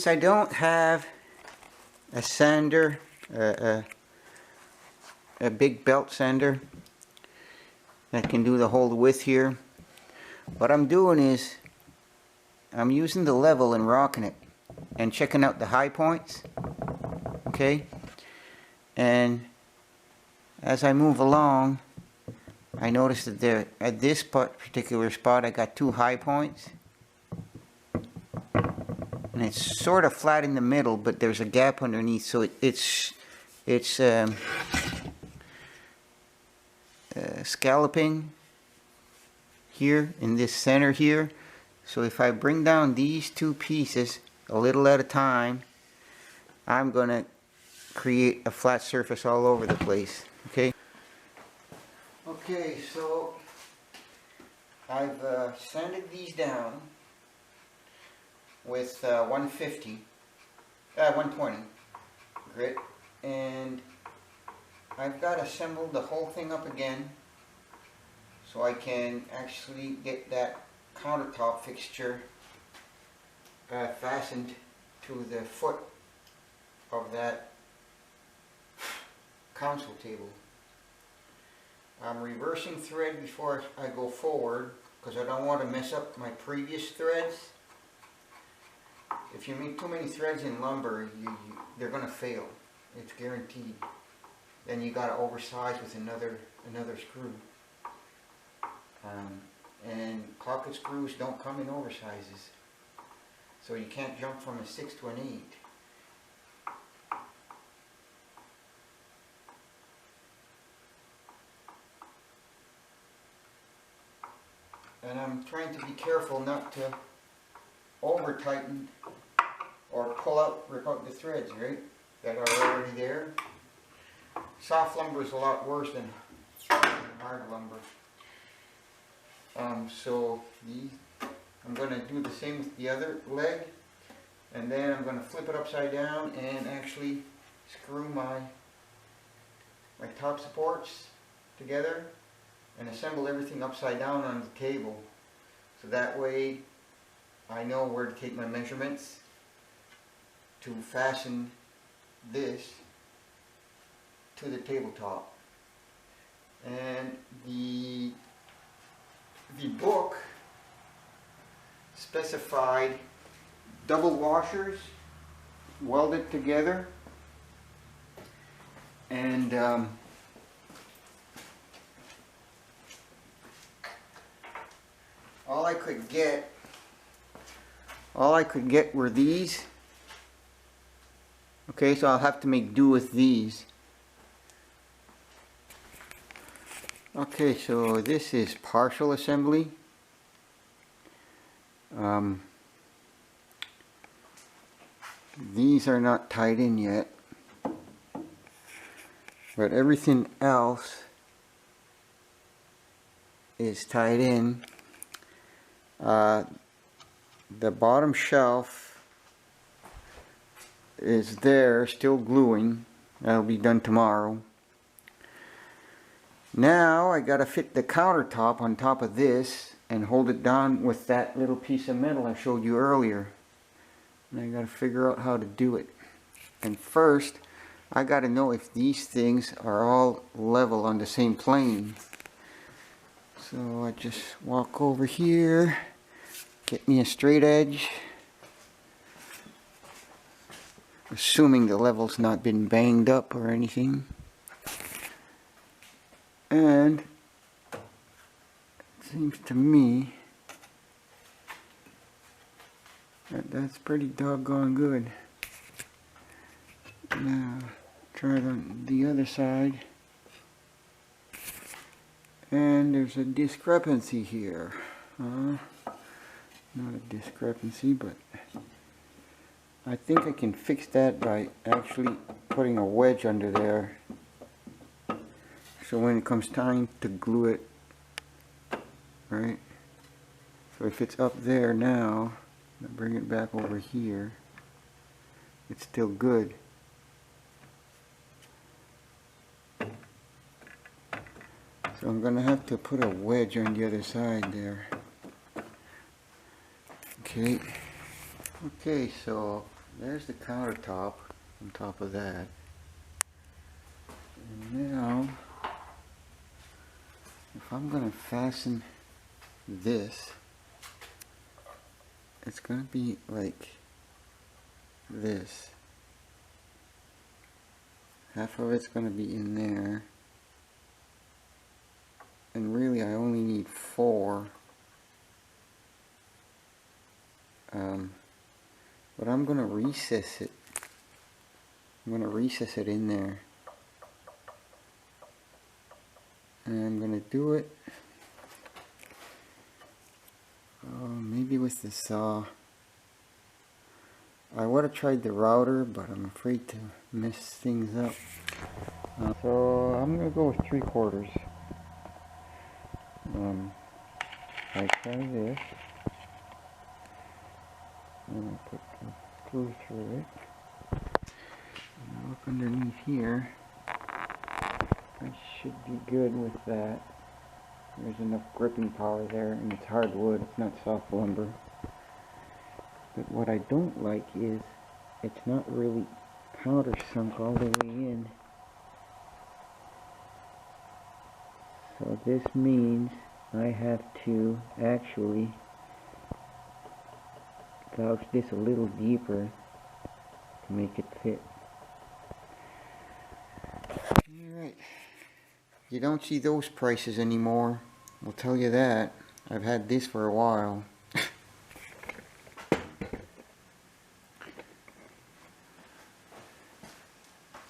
since I don't have a sander, a big belt sander that can do the whole width here, what I'm doing is I'm using the level and rocking it and checking out the high points. Okay, and as I move along, I noticed that there at this particular spot I got two high points, and it's sort of flat in the middle, but there's a gap underneath, so it's scalloping here in this center here. So if I bring down these two pieces a little at a time, I'm gonna create a flat surface all over the place. Okay, so I've sanded these down with 120 grit, and I've got assembled the whole thing up again so I can actually get that countertop fixture fastened to the foot of that console table. I'm reversing thread before I go forward because I don't want to mess up my previous threads. If you make too many threads in lumber, they're going to fail. It's guaranteed. Then you got to oversize with another screw. And pocket screws don't come in oversizes, so you can't jump from a 6 to an 8. And I'm trying to be careful not to over tighten or rip out the threads, right, that are already there. Soft lumber is a lot worse than hard lumber. So I'm going to do the same with the other leg, and then I'm going to flip it upside down and actually screw my top supports together and assemble everything upside down on the table, so that way I know where to take my measurements to fasten this to the tabletop. And the book specified double washers welded together, and all I could get were these. Okay, so I'll have to make do with these. Okay, so this is partial assembly. These are not tied in yet, but everything else is tied in. The bottom shelf is there, still gluing. That'll be done tomorrow. Now I gotta fit the countertop on top of this and hold it down with that little piece of metal I showed you earlier. And I gotta figure out how to do it. And first, I gotta know if these things are all level on the same plane. So I just walk over here, get me a straight edge, assuming the level's not been banged up or anything. And it seems to me that that's pretty doggone good. Now try it on the other side, and there's a discrepancy here. Not a discrepancy, but I think I can fix that by actually putting a wedge under there. So when it comes time to glue it, right? So if it's up there now, I bring it back over here, it's still good. So I'm going to have to put a wedge on the other side there. Okay, so there's the countertop on top of that. And now, if I'm going to fasten this, it's going to be like this. Half of it's going to be in there. And really I only need 4. But I'm going to recess it. I'm going to recess it in there. And I'm going to do it maybe with the saw. I would have tried the router, but I'm afraid to mess things up. So I'm going to go with 3/4. I try this. And I put the screw through it. And I look underneath here. I should be good with that. There's enough gripping power there, and it's hardwood, it's not soft lumber. But what I don't like is it's not really countersunk all the way in. So this means I have to actually gouge this a little deeper to make it fit. Alright, you don't see those prices anymore, I'll tell you that. I've had this for a while.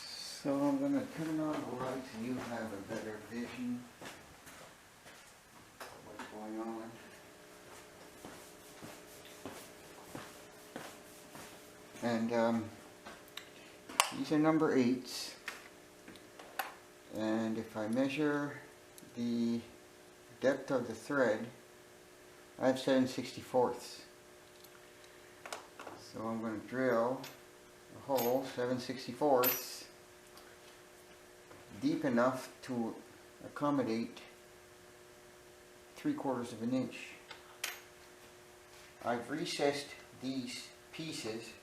So I'm going to turn on the lights so you have a better vision of what's going on. And these are number 8s. And if I measure the depth of the thread, I have 7/64. So I'm going to drill a hole 7/64 deep enough to accommodate 3/4 of an inch. I've recessed these pieces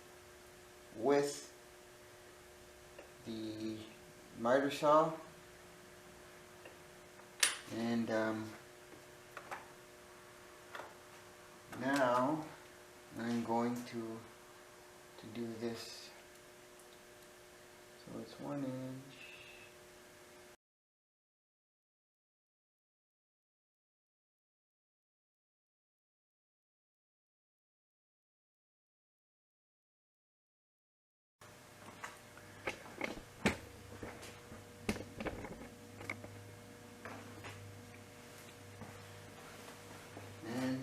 with the miter saw, and now I'm going to do this. So it's 1 inch. And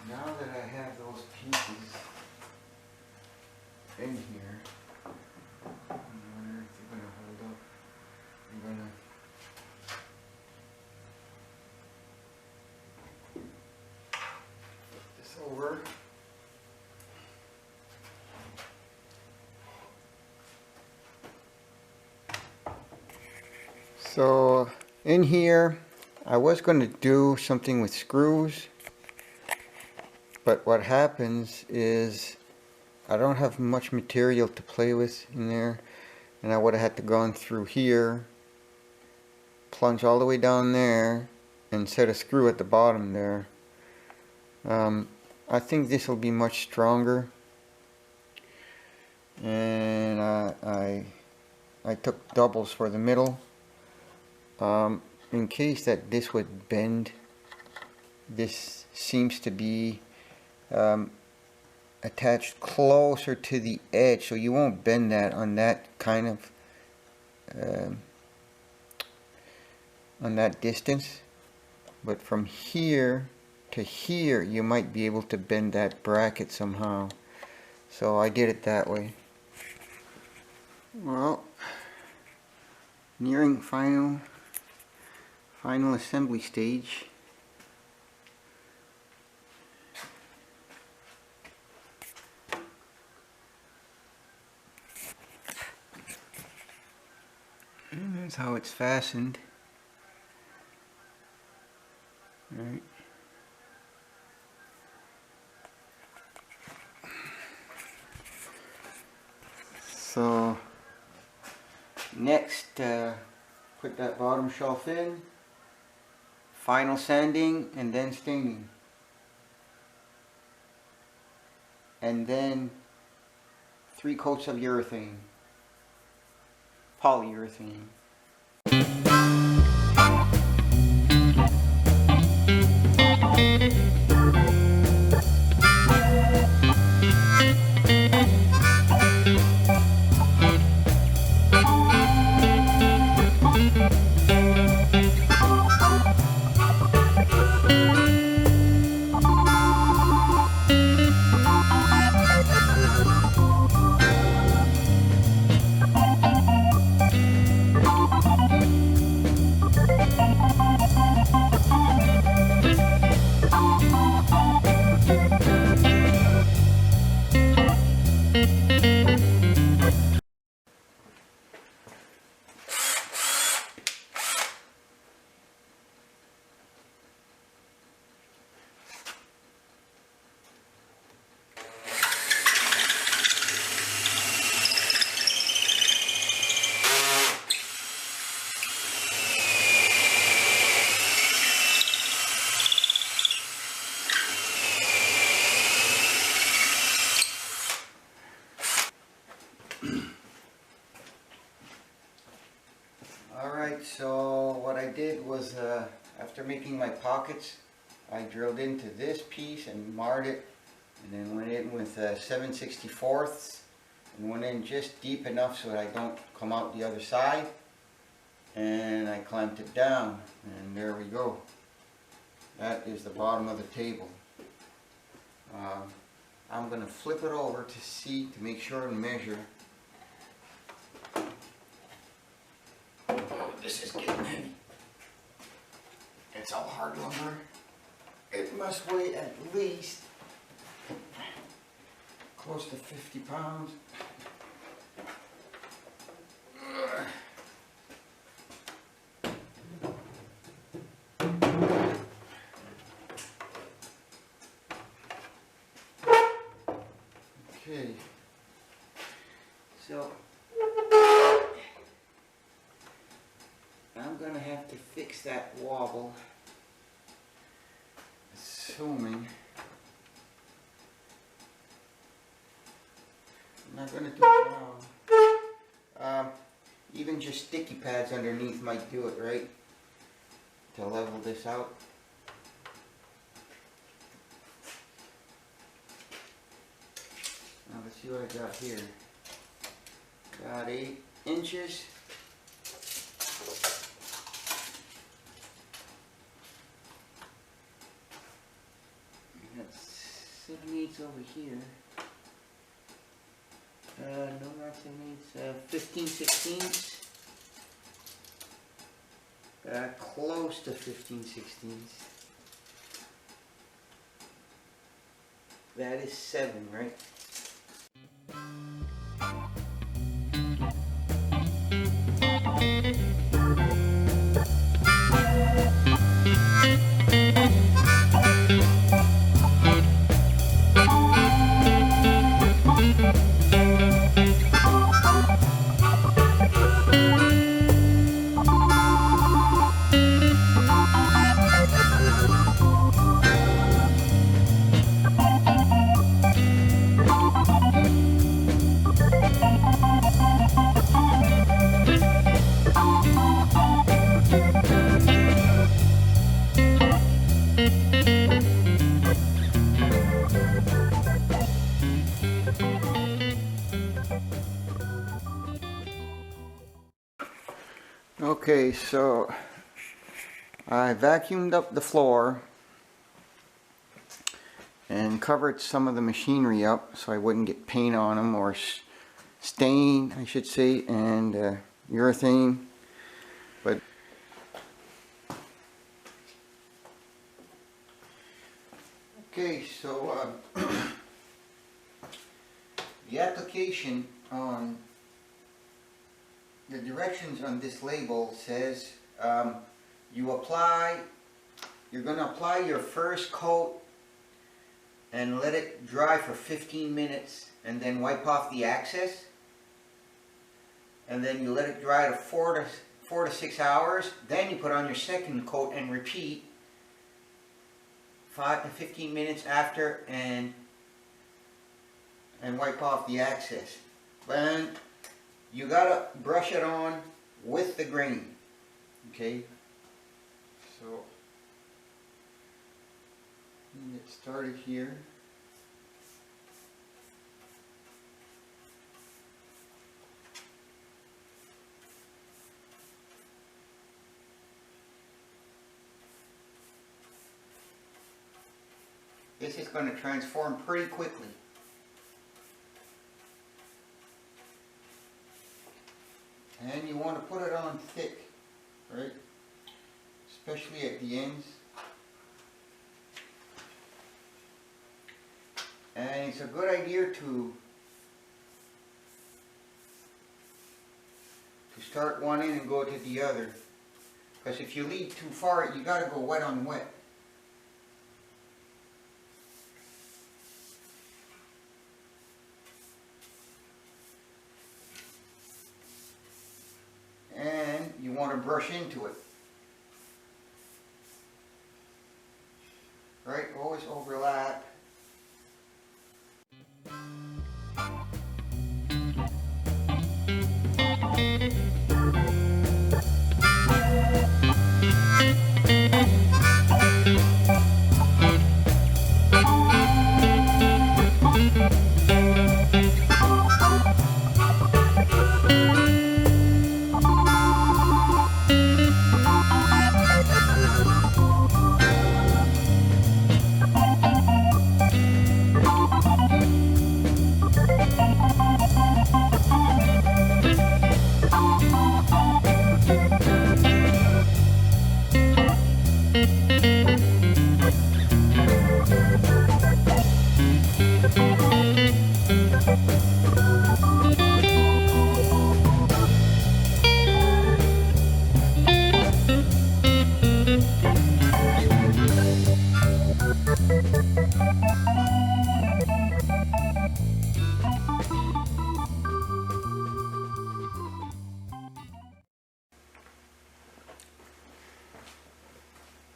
now that I have those pieces in here, I wonder if they're going to hold up. I'm going to flip this over. So in here, I was going to do something with screws, but what happens is I don't have much material to play with in there, and I would have had to gone through here, plunge all the way down there, and set a screw at the bottom there. I think this will be much stronger, and I took doubles for the middle. In case that this would bend. This seems to be attached closer to the edge, so you won't bend that on that kind of on that distance, but from here to here you might be able to bend that bracket somehow. So I did it that way. Well, nearing final assembly stage. And that's how it's fastened. Right. So next, put that bottom shelf in, final sanding and then staining, and then 3 coats of urethane, polyurethane. Alright, so what I did was, after making my pockets, I drilled into this piece and marred it, and then went in with 7/64 and went in just deep enough so that I don't come out the other side, and I clamped it down, and there we go. That is the bottom of the table. I'm going to flip it over to see, to make sure and measure. This is getting heavy. It's all hard lumber. It must weigh at least close to 50 pounds. Okay. So I'm going to have to fix that wobble, assuming I'm not going to do it now. Even just sticky pads underneath might do it, right? To level this out. Now let's see what I got here. Got 8 inches. That's 7/8 over here. No, not 7/8. 15/16. Close to 15/16. That is 7, right? Okay, so I vacuumed up the floor and covered some of the machinery up so I wouldn't get paint on them, or stain I should say, and urethane. But okay, so the application on the directions on this label says you're going to apply your first coat and let it dry for 15 minutes and then wipe off the excess. and then you let it dry to 4 to 6 hours. Then you put on your second coat and repeat 5 to 15 minutes after, and wipe off the excess. Then you gotta brush it on with the grain. Okay, so get started here. This is going to transform pretty quickly. And you want to put it on thick, right? Especially at the ends. And it's a good idea to start one end and go to the other. Because if you lead too far, you got to go wet on wet. And you want to brush into it. Right? Always overlap.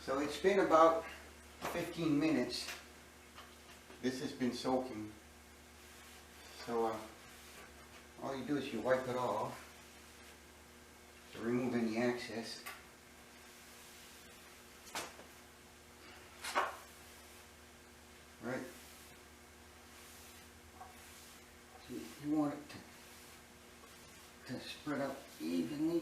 So it's been about 15 minutes. This has been soaking. So all you do is you wipe it off to remove any excess. Right? So you want it to spread out evenly.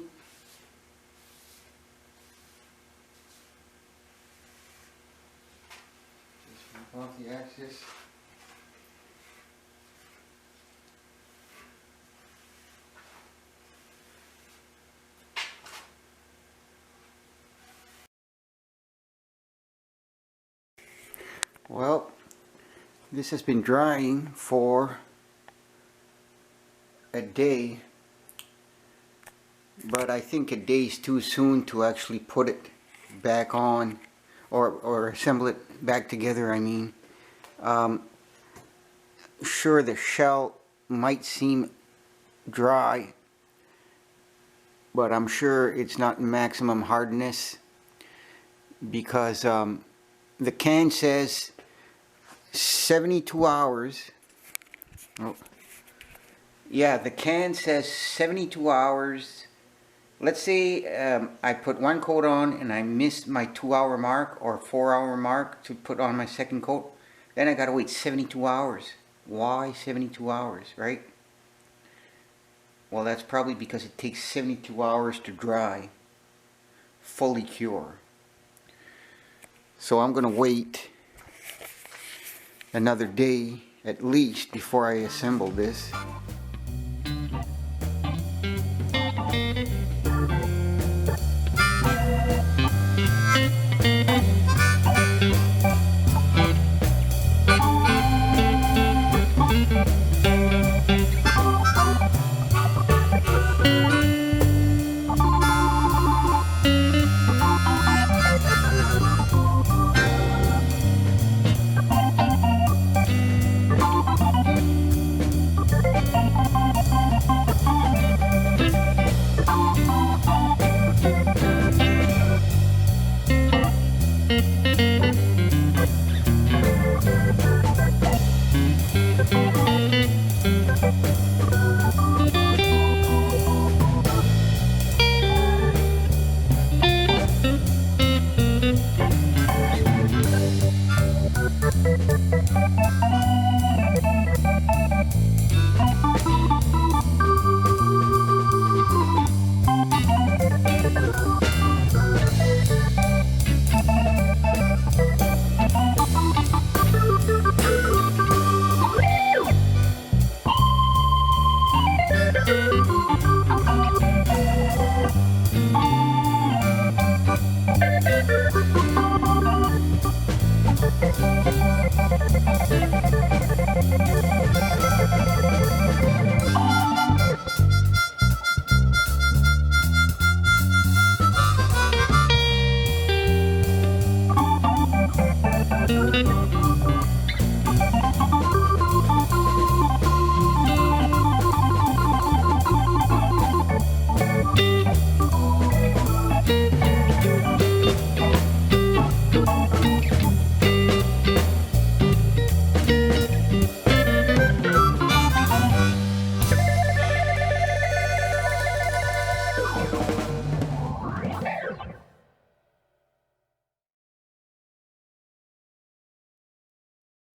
Off the axis. Well, this has been drying for a day, but I think a day is too soon to actually put it back on or assemble it back together, I mean. Sure, the shell might seem dry, but I'm sure it's not maximum hardness, because the can says 72 hours. Oh. Yeah, the can says 72 hours. Let's say I put one coat on and I missed my 2-hour mark or 4-hour mark to put on my second coat. Then I gotta wait 72 hours. Why 72 hours, right? Well, that's probably because it takes 72 hours to dry, fully cure. So I'm gonna wait another day at least before I assemble this.